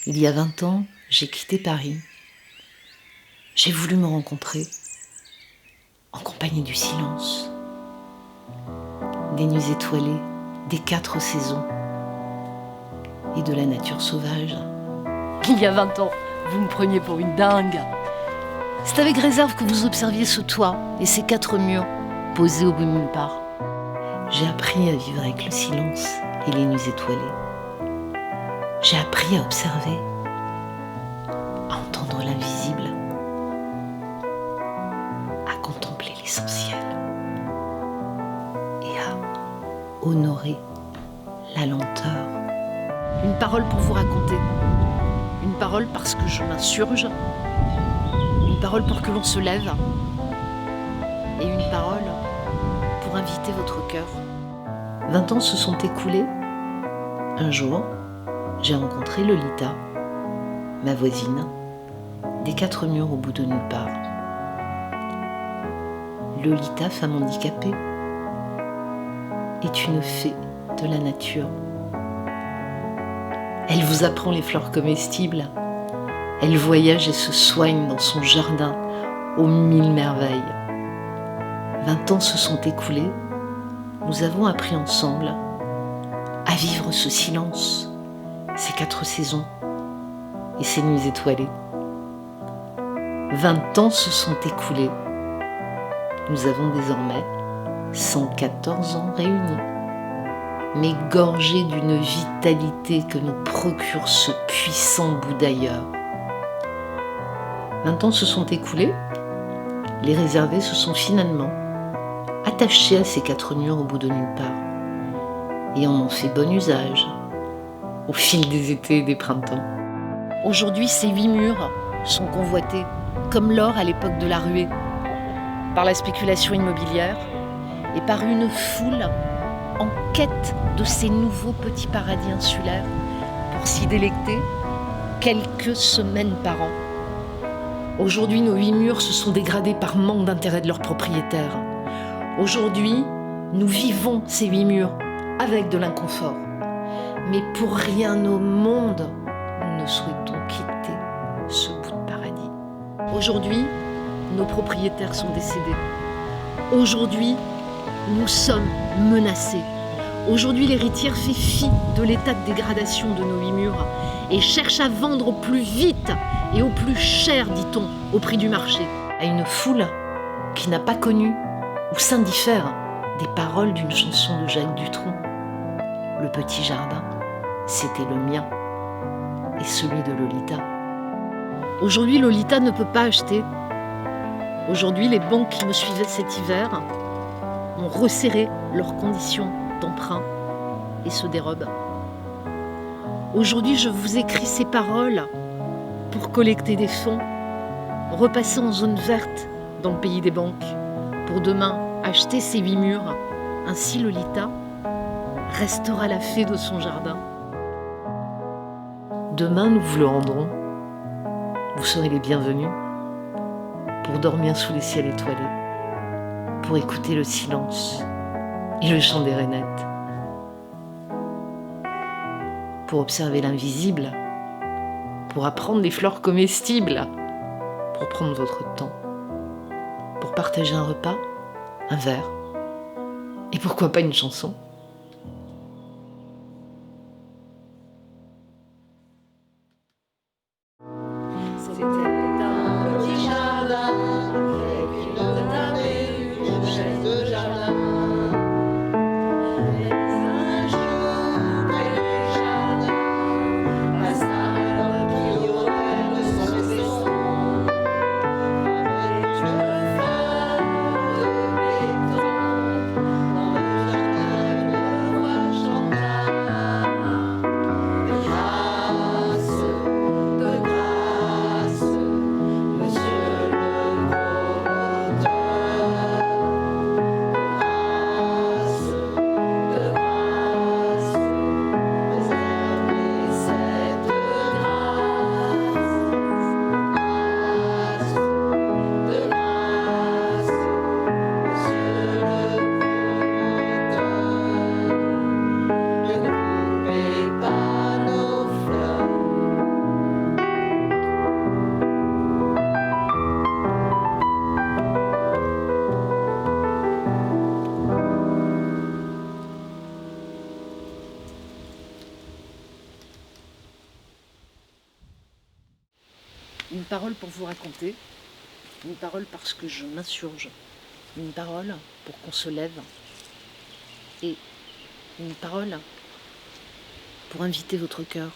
Il y a 20 ans, j'ai quitté Paris. J'ai voulu me rencontrer en compagnie du silence, des nuits étoilées, des 4 saisons et de la nature sauvage. Il y a 20 ans, vous me preniez pour une dingue. C'est avec réserve que vous observiez ce toit et ces 4 murs posés au bout de nulle part. J'ai appris à vivre avec le silence et les nuits étoilées. J'ai appris à observer, à entendre l'invisible, à contempler l'essentiel et à honorer la lenteur. Une parole pour vous raconter. Une parole parce que je m'insurge. Une parole pour que l'on se lève. Et une parole pour inviter votre cœur. 20 ans se sont écoulés. Un jour, j'ai rencontré Lolita, ma voisine, des 4 murs au bout de nulle part. Lolita, femme handicapée, est une fée de la nature. Elle vous apprend les fleurs comestibles. Elle voyage et se soigne dans son jardin aux 1000 merveilles. 20 ans se sont écoulés. Nous avons appris ensemble à vivre ce silence, ces 4 saisons et ces nuits étoilées. 20 ans se sont écoulés. Nous avons désormais 114 ans réunis, mais gorgés d'une vitalité que nous procure ce puissant bout d'ailleurs. 20 ans se sont écoulés. Les réservés se sont finalement attachés à ces 4 murs au bout de nulle part et en ont fait bon usage au fil des étés et des printemps. Aujourd'hui, ces 8 murs sont convoités, comme l'or à l'époque de la ruée, par la spéculation immobilière et par une foule en quête de ces nouveaux petits paradis insulaires pour s'y délecter quelques semaines par an. Aujourd'hui, nos 8 murs se sont dégradés par manque d'intérêt de leurs propriétaires. Aujourd'hui, nous vivons ces 8 murs avec de l'inconfort. Mais pour rien au monde, nous ne souhaitons quitter ce bout de paradis. Aujourd'hui, nos propriétaires sont décédés. Aujourd'hui, nous sommes menacés. Aujourd'hui, l'héritière fait fi de l'état de dégradation de nos 8 murs et cherche à vendre au plus vite et au plus cher, dit-on, au prix du marché, à une foule qui n'a pas connu ou s'indiffère des paroles d'une chanson de Jacques Dutronc. Le petit jardin, c'était le mien et celui de Lolita. Aujourd'hui, Lolita ne peut pas acheter. Aujourd'hui, les banques qui me suivaient cet hiver ont resserré leurs conditions d'emprunt et se dérobent. Aujourd'hui, je vous écris ces paroles pour collecter des fonds, repasser en zone verte dans le pays des banques, pour demain acheter ces 8 murs. Ainsi, Lolita restera la fée de son jardin. Demain, nous vous le rendrons. Vous serez les bienvenus pour dormir sous les ciels étoilés, pour écouter le silence et le chant des rainettes, pour observer l'invisible, pour apprendre les fleurs comestibles, pour prendre votre temps, pour partager un repas, un verre, et pourquoi pas une chanson. C'était un petit jardin avec une table et une chaise de jardin. Mais un jour, près du jardin, passa un homme qui aurait de son maison avec une femme de béton dans le jardin Une parole pour vous raconter, une parole parce que je m'insurge, une parole pour qu'on se lève et une parole pour inviter votre cœur.